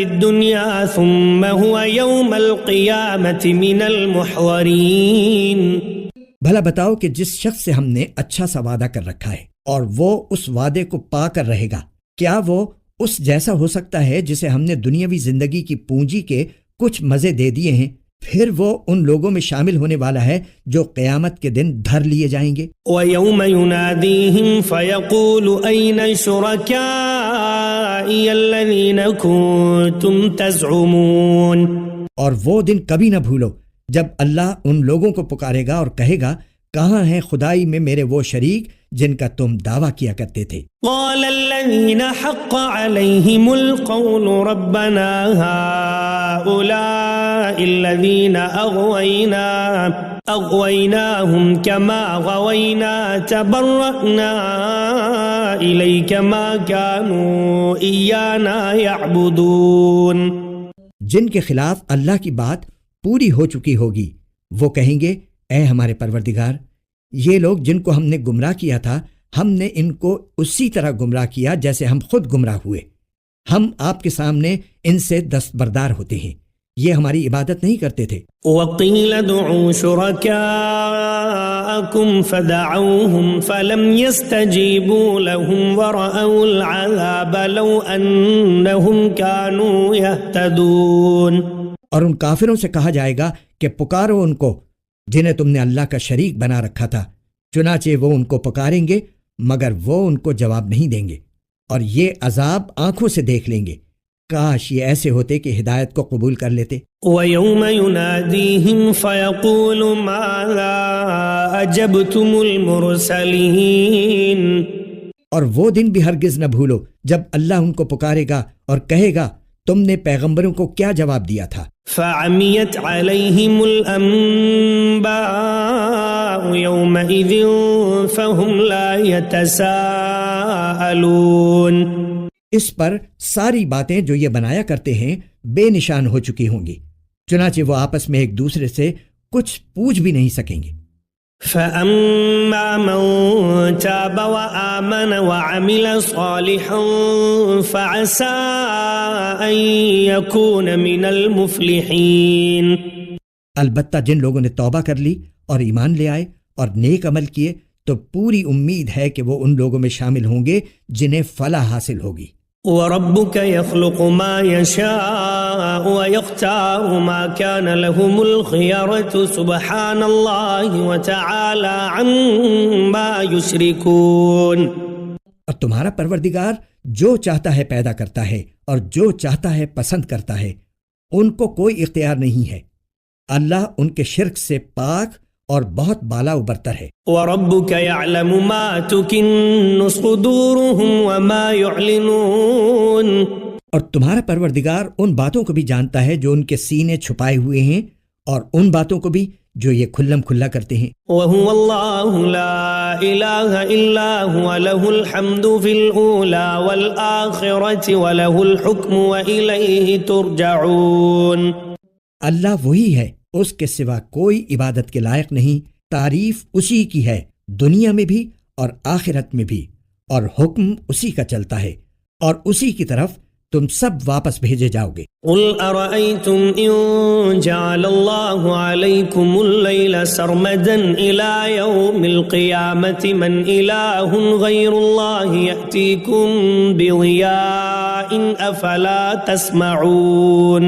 الدُّنْيَا ثُمَّ هُوَ يَوْمَ الْقِيَامَةِ مِنَ الْمُحْضَرِينَ۔ بھلا بتاؤ کہ جس شخص سے ہم نے اچھا سا وعدہ کر رکھا ہے اور وہ اس وعدے کو پا کر رہے گا، کیا وہ اس جیسا ہو سکتا ہے جسے ہم نے دنیاوی زندگی کی پونجی کے کچھ مزے دے دیے ہیں؟ پھر وہ ان لوگوں میں شامل ہونے والا ہے جو قیامت کے دن دھر لیے جائیں گے۔ وَيَوْمَ يُنَادِيهِمْ فَيَقُولُ أَيْنَ شُرَكَائِيَ الَّذِينَ كُنتُمْ تَزْعُمُونَ۔ اور وہ دن کبھی نہ بھولو جب اللہ ان لوگوں کو پکارے گا اور کہے گا، کہاں ہیں خدائی میں میرے وہ شریک جن کا تم دعویٰ کیا کرتے تھے؟ قال الذين حق عليهم القول ربنا هؤلاء الذين أغويناهم كما غوينا تبرأنا إليك ما كانوا إيانا يعبدون۔ جن کے خلاف اللہ کی بات پوری ہو چکی ہوگی وہ کہیں گے، اے ہمارے پروردگار، یہ لوگ جن کو ہم نے گمراہ کیا تھا ہم نے ان کو اسی طرح گمراہ کیا جیسے ہم خود گمراہ ہوئے۔ ہم آپ کے سامنے ان سے دستبردار ہوتے ہیں، یہ ہماری عبادت نہیں کرتے تھے۔ وَقِيلَ ادْعُوا شُرَكَاءَكُمْ فَدَعَوْهُمْ فَلَمْ يَسْتَجِيبُوا لَهُمْ وَرَأَوُا الْعَذَابَ لَوْ أَنَّهُمْ كَانُوا يَهْتَدُونَ۔ اور ان کافروں سے کہا جائے گا کہ پکارو ان کو جنہیں تم نے اللہ کا شریک بنا رکھا تھا، چنانچہ وہ ان کو پکاریں گے مگر وہ ان کو جواب نہیں دیں گے، اور یہ عذاب آنکھوں سے دیکھ لیں گے۔ کاش یہ ایسے ہوتے کہ ہدایت کو قبول کر لیتے۔ وَيَوْمَ يُنَادِيهِمْ فَيَقُولُ مَاذَا أَجَبْتُمُ الْمُرْسَلِينَ۔ اور وہ دن بھی ہرگز نہ بھولو جب اللہ ان کو پکارے گا اور کہے گا، تم نے پیغمبروں کو کیا جواب دیا تھا؟ فَعَمِيَتْ عَلَيْهِمُ الْأَنبَاءُ يَوْمَئِذٍ فَهُمْ لَا يَتَسَاءَلُونَ۔ اس پر ساری باتیں جو یہ بنایا کرتے ہیں بے نشان ہو چکی ہوں گی، چنانچہ وہ آپس میں ایک دوسرے سے کچھ پوچھ بھی نہیں سکیں گے۔ فَأَمَّا مَن تَابَ وَآمَنَ وَعَمِلَ صَالِحًا فَعَسَىٰ أَن يَكُونَ مِنَ الْمُفْلِحِينَ۔ البتہ جن لوگوں نے توبہ کر لی اور ایمان لے آئے اور نیک عمل کیے تو پوری امید ہے کہ وہ ان لوگوں میں شامل ہوں گے جنہیں فلاح حاصل ہوگی۔ وَرَبُّكَ يَخْلُقُ مَا يَشَاءُ وَيَخْتَارُ مَا كَانَ لَهُمُ الْخِيَرَةُ سُبْحَانَ اللَّهِ وَتَعَالَى عَمَّا يُشْرِكُونَ۔ اور تمہارا پروردگار جو چاہتا ہے پیدا کرتا ہے اور جو چاہتا ہے پسند کرتا ہے، ان کو کوئی اختیار نہیں ہے۔ اللہ ان کے شرک سے پاک اور بہت بالا و برتر ہے۔ وَرَبُّكَ يَعْلَمُ مَا تُكِنُّ صُدُورُهُمْ وَمَا يُعْلِنُونَ، اور تمہارا پروردگار ان باتوں کو بھی جانتا ہے جو ان کے سینے چھپائے ہوئے ہیں، اور ان باتوں کو بھی جو یہ کھلم کھلا کرتے ہیں۔ وَهُوَ اللَّهُ لَا إِلَٰهَ إِلَّا هُوَ لَهُ الْحَمْدُ فِي الْأُولَىٰ وَالْآخِرَةِ وَلَهُ الْحُكْمُ وَإِلَيْهِ تُرْجَعُونَ۔ اللہ وہی ہے، اس کے سوا کوئی عبادت کے لائق نہیں، تعریف اسی کی ہے دنیا میں بھی اور آخرت میں بھی، اور حکم اسی کا چلتا ہے، اور اسی کی طرف تم سب واپس بھیجے جاؤ گے۔ قُلْ أَرَأَيْتُمْ إِن جَعَلَ اللَّهُ عَلَيْكُمُ اللَّيْلَ سَرْمَدًا إِلَىٰ يَوْمِ الْقِيَامَةِ مَنْ إِلَٰهٌ غَيْرُ اللَّهِ يَأْتِيكُمْ بِضِيَاءٍ أَفَلَا تَسْمَعُونَ۔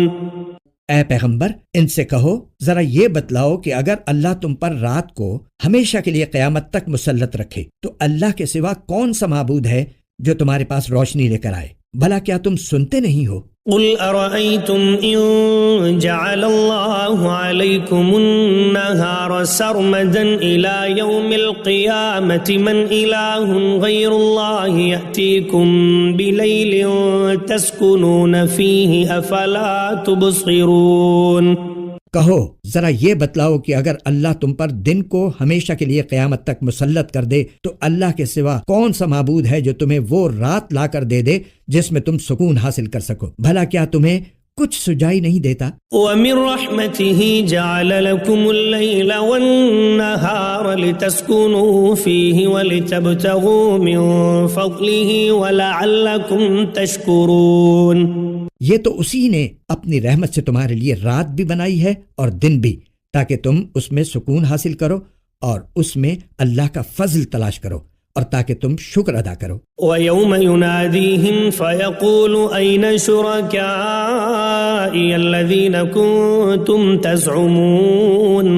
اے پیغمبر، ان سے کہو ذرا یہ بتلاؤ کہ اگر اللہ تم پر رات کو ہمیشہ کے لیے قیامت تک مسلط رکھے تو اللہ کے سوا کون سا معبود ہے جو تمہارے پاس روشنی لے کر آئے؟ بھلا کیا تم سنتے نہیں ہو؟ قُلْ أَرَأَيْتُمْ إِن جَعَلَ اللَّهُ عَلَيْكُمُ النَّهَارَ سَرْمَدًا إِلَىٰ يَوْمِ الْقِيَامَةِ مَنْ إِلَٰهٌ غَيْرُ اللَّهِ يَأْتِيكُمْ بِلَيْلٍ تَسْكُنُونَ فِيهِ أَفَلَا تُبْصِرُونَ۔ کہو ذرا یہ بتلاؤ کہ اگر اللہ تم پر دن کو ہمیشہ کے لیے قیامت تک مسلط کر دے تو اللہ کے سوا کون سا معبود ہے جو تمہیں وہ رات لا کر دے دے جس میں تم سکون حاصل کر سکو؟ بھلا کیا تمہیں کچھ سجائی نہیں دیتا؟ وَمِن رَحْمَتِهِ جَعَلَ لَكُمُ اللَّيْلَ وَالنَّهَارَ لِتَسْكُنُوا فِيهِ وَلِتَبْتَغُوا مِن فَضْلِهِ وَلَعَلَّكُمْ تَشْكُرُونَ۔ یہ تو اسی نے اپنی رحمت سے تمہارے لیے رات بھی بنائی ہے اور دن بھی، تاکہ تم اس میں سکون حاصل کرو اور اس میں اللہ کا فضل تلاش کرو، اور تاکہ تم شکر ادا کرو۔ وَيَوْمَ يُنَادِيهِمْ فَيَقُولُ أَيْنَ شُرَكَائِيَ الَّذِينَ كُنتُمْ تَزْعُمُونَ،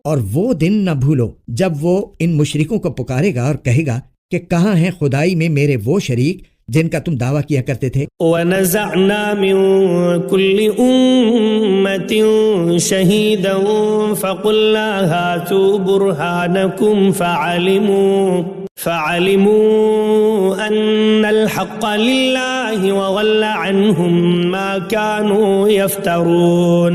اور وہ دن نہ بھولو جب وہ ان مشرکوں کو پکارے گا اور کہے گا کہ کہاں ہیں خدائی میں میرے وہ شریک جن کا تم دعویٰ کیا کرتے تھے۔ وَنَزَعْنَا مِن كُلِّ أُمَّةٍ شَهِيدًا فَقُلْنَا هَاتُوا بُرْهَانَكُمْ فَعَلِمُوا أَنَّ الْحَقَّ لِلَّهِ وَضَلَّ عَنْهُمْ مَا كَانُوا يَفْتَرُونَ۔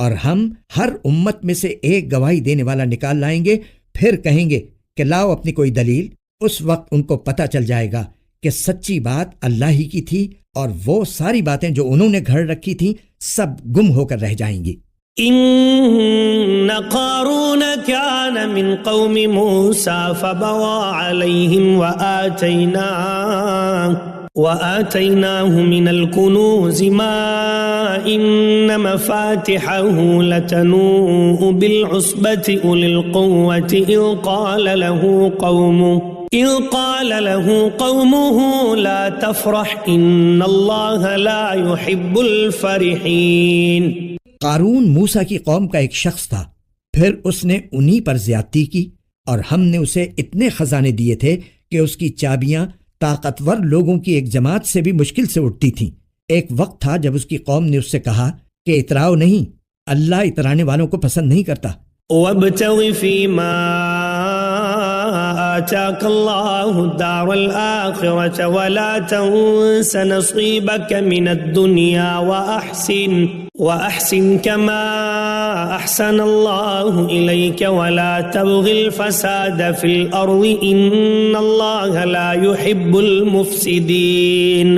اور ہم ہر امت میں سے ایک گواہی دینے والا نکال لائیں گے، پھر کہیں گے کہ لاؤ اپنی کوئی دلیل۔ اس وقت ان کو پتہ چل جائے گا کہ سچی بات اللہ ہی کی تھی، اور وہ ساری باتیں جو انہوں نے گھڑ رکھی تھیں سب گم ہو کر رہ جائیں گی۔ إن قارون كان من قوم موسى فبغى عليهم وآتيناه من الكنوز ما إن مفاتحه لتنوء بالعصبة أولي القوة إذ قال له قومه لا تفرح إن الله لا يحب الفرحين۔ قارون موسیٰ کی قوم کا ایک شخص تھا، پھر اس نے انہی پر زیادتی کی، اور ہم نے اسے اتنے خزانے دیے تھے کہ اس کی چابیاں طاقتور لوگوں کی ایک جماعت سے بھی مشکل سے اٹھتی تھیں۔ ایک وقت تھا جب اس کی قوم نے اس سے کہا کہ اتراؤ نہیں، اللہ اترانے والوں کو پسند نہیں کرتا۔ وَابْتَغِ فِيمَا آتَاكَ اللَّهُ الدَّارَ الْآخِرَةَ وَلَا تَنْسَ نَصِيبَكَ مِنَ الدُّنْيَا وَأَحْسِنْ كَمَا أَحْسَنَ اللَّهُ إِلَيْكَ وَلَا تَبْغِ الْفَسَادَ فِي الْأَرْضِ إِنَّ اللَّهَ لَا يُحِبُّ الْمُفْسِدِينَ۔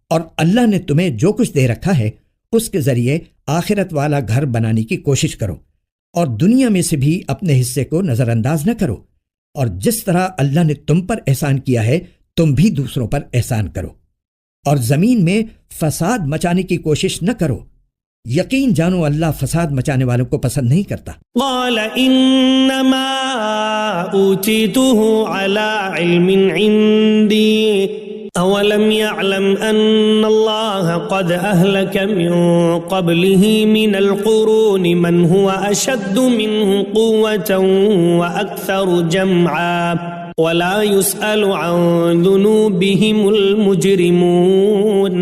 اور اللہ نے تمہیں جو کچھ دے رکھا ہے اس کے ذریعے آخرت والا گھر بنانے کی کوشش کرو، اور دنیا میں سے بھی اپنے حصے کو نظر انداز نہ کرو، اور جس طرح اللہ نے تم پر احسان کیا ہے تم بھی دوسروں پر احسان کرو، اور زمین میں فساد مچانے کی کوشش نہ کرو، یقین جانو اللہ فساد مچانے والوں کو پسند نہیں کرتا۔ قال انما اوتیتہ علی علم عندی اولم يعلم ان اللہ قد اہلک من قبلہ من القرون من هو اشد منہ قوة واکثر جمعا ولا يسأل عن ذنوبهم المجرمون۔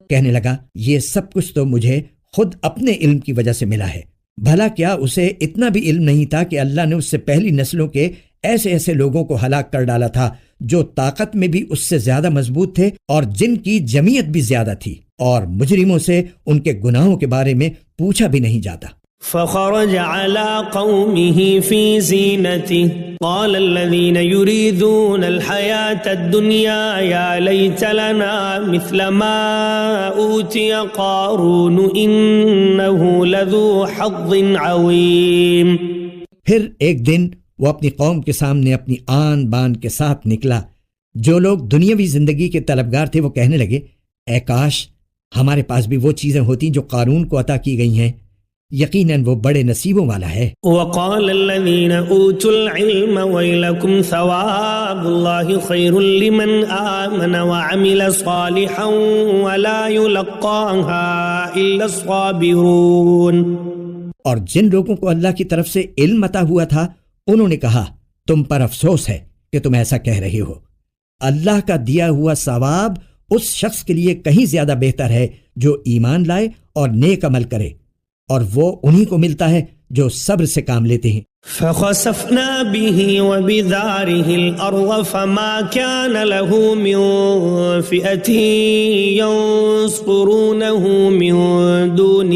کہنے لگا یہ سب کچھ تو مجھے خود اپنے علم کی وجہ سے ملا ہے۔ بھلا کیا اسے اتنا بھی علم نہیں تھا کہ اللہ نے اس سے پہلی نسلوں کے ایسے ایسے لوگوں کو ہلاک کر ڈالا تھا جو طاقت میں بھی اس سے زیادہ مضبوط تھے اور جن کی جمعیت بھی زیادہ تھی، اور مجرموں سے ان کے گناہوں کے بارے میں پوچھا بھی نہیں جاتا۔ فخرج على قومه في زينته قال الذين يريدون الحياة الدنيا يا ليت لنا مثل ما أوتي قارون إنه لذو حظ عظيم۔ پھر ایک دن وہ اپنی قوم کے سامنے اپنی آن بان کے ساتھ نکلا۔ جو لوگ دنیاوی زندگی کے طلبگار تھے وہ کہنے لگے، اے کاش ہمارے پاس بھی وہ چیزیں ہوتی جو قارون کو عطا کی گئی ہیں، یقیناً وہ بڑے نصیبوں والا ہے۔ وقال الذين اوتوا العلم ويلكم ثواب الله خير لمن آمن وعمل صالحا ولا يلقاها الا الصابرون۔ اور جن لوگوں کو اللہ کی طرف سے علم عطا ہوا تھا انہوں نے کہا، تم پر افسوس ہے کہ تم ایسا کہہ رہے ہو، اللہ کا دیا ہوا ثواب اس شخص کے لیے کہیں زیادہ بہتر ہے جو ایمان لائے اور نیک عمل کرے، اور وہ انہی کو ملتا ہے جو صبر سے کام لیتے ہیں۔ فخسفنا به وبداره الأرض فما كان له من فئة ينصرونه من دون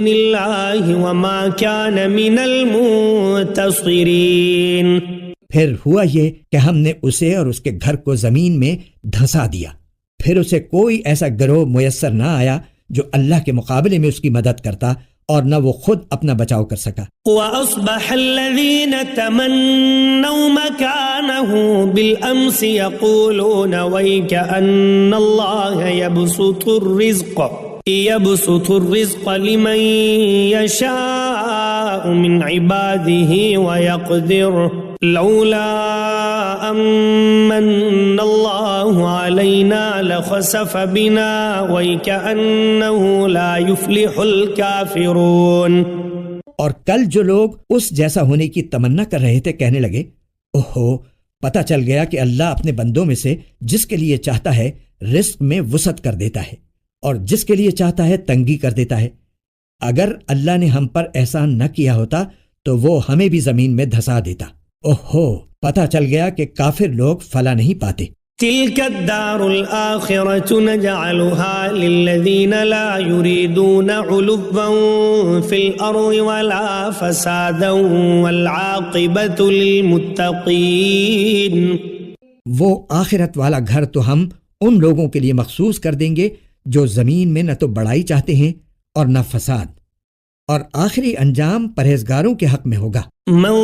الله وما كان من المنتصرين۔ پھر ہوا یہ کہ ہم نے اسے اور اس کے گھر کو زمین میں دھنسا دیا، پھر اسے کوئی ایسا گروہ میسر نہ آیا جو اللہ کے مقابلے میں اس کی مدد کرتا، اور نہ وہ خود اپنا بچاؤ کر سکا۔ وَأَصْبَحَ الَّذِينَ تَمَنَّوْا مَكَانَهُ بِالْأَمْسِ يَقُولُونَ وَيْكَأَنَّ اللَّهَ يَبْسُطُ الرِّزْقَ لِمَن يَشَاءُ مِنْ عِبَادِهِ وَيَقْدِرُ لولا أمن الله علينا لخسف بنا وكأنه لا يفلح الكافرون۔ اور کل جو لوگ اس جیسا ہونے کی تمنا کر رہے تھے کہنے لگے، اوہو، پتہ چل گیا کہ اللہ اپنے بندوں میں سے جس کے لیے چاہتا ہے رزق میں وسعت کر دیتا ہے اور جس کے لیے چاہتا ہے تنگی کر دیتا ہے۔ اگر اللہ نے ہم پر احسان نہ کیا ہوتا تو وہ ہمیں بھی زمین میں دھسا دیتا۔ اوہو، پتہ چل گیا کہ کافر لوگ فلا نہیں پاتے۔ تلك الدار الآخرة نجعلها للذين لا يريدون علوا في الأرض ولا فسادا والعاقبة للمتقين۔ وہ آخرت والا گھر تو ہم ان لوگوں کے لیے مخصوص کر دیں گے جو زمین میں نہ تو بڑائی چاہتے ہیں اور نہ فساد، اور آخری انجام پرہیزگاروں کے حق میں ہوگا۔ من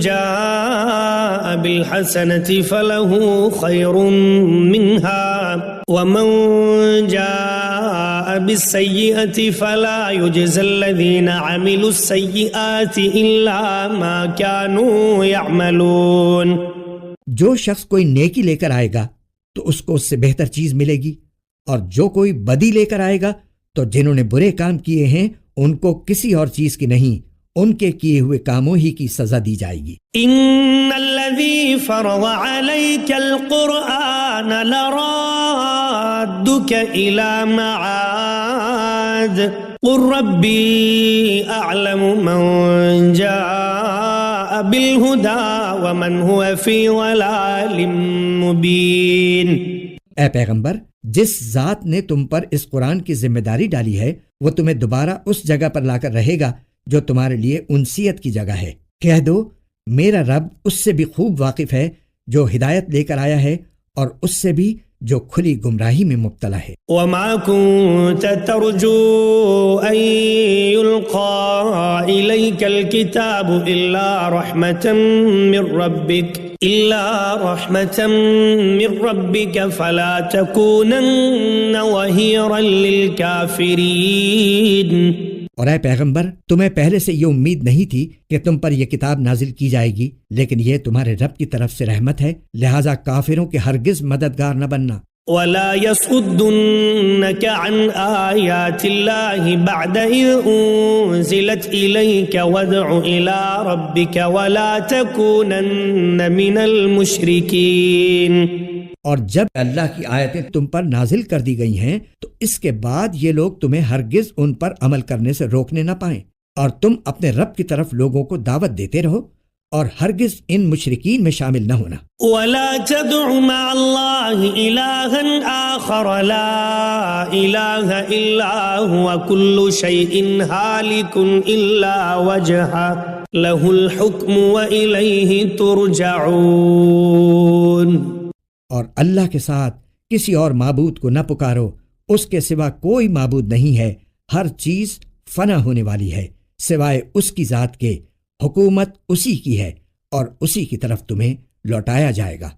جاء بالحسنة فله خير منها ومن جاء بالسيئة فلا يجزى الذين عملوا السيئات إلا ما كانوا يعملون۔ جو شخص کوئی نیکی لے کر آئے گا تو اس کو اس سے بہتر چیز ملے گی، اور جو کوئی بدی لے کر آئے گا تو جنہوں نے برے کام کیے ہیں ان کو کسی اور چیز کی نہیں، ان کے کیے ہوئے کاموں ہی کی سزا دی جائے گی۔ ان الذي فرض عليك القرآن لرادك الى معاد قل ربي اعلم من جاء بالهدى ومن هو في ضلال مبين۔ اے پیغمبر، جس ذات نے تم پر اس قرآن کی ذمہ داری ڈالی ہے وہ تمہیں دوبارہ اس جگہ پر لا کر رہے گا جو تمہارے لیے انسیت کی جگہ ہے۔ کہہ دو، میرا رب اس سے بھی خوب واقف ہے جو ہدایت لے کر آیا ہے اور اس سے بھی جو کھلی گمراہی میں مبتلا ہے۔ وما كنت ترجو ان يلقى اليك الكتاب الا رحمة من ربك فلا تكونن ظهيرا للكافرين۔ اور اے پیغمبر، تمہیں پہلے سے یہ امید نہیں تھی کہ تم پر یہ کتاب نازل کی جائے گی، لیکن یہ تمہارے رب کی طرف سے رحمت ہے، لہٰذا کافروں کے ہرگز مددگار نہ بننا۔ ولا يصدنك عن آيات الله بعد إذ أنزلت إليك وادع إلى ربك ولا تكونن من المشركين۔ اور جب اللہ کی آیتیں تم پر نازل کر دی گئی ہیں تو اس کے بعد یہ لوگ تمہیں ہرگز ان پر عمل کرنے سے روکنے نہ پائیں، اور تم اپنے رب کی طرف لوگوں کو دعوت دیتے رہو اور ہرگز ان مشرکین میں شامل نہ ہونا۔ ولا تدع مع الله إلها آخر لا إله إلا هو كل شيء هالك إلا وجهه له الحكم وإليه ترجعون۔ اور اللہ کے ساتھ کسی اور معبود کو نہ پکارو، اس کے سوا کوئی معبود نہیں ہے، ہر چیز فنا ہونے والی ہے سوائے اس کی ذات کے، حکومت اسی کی ہے اور اسی کی طرف تمہیں لوٹایا جائے گا۔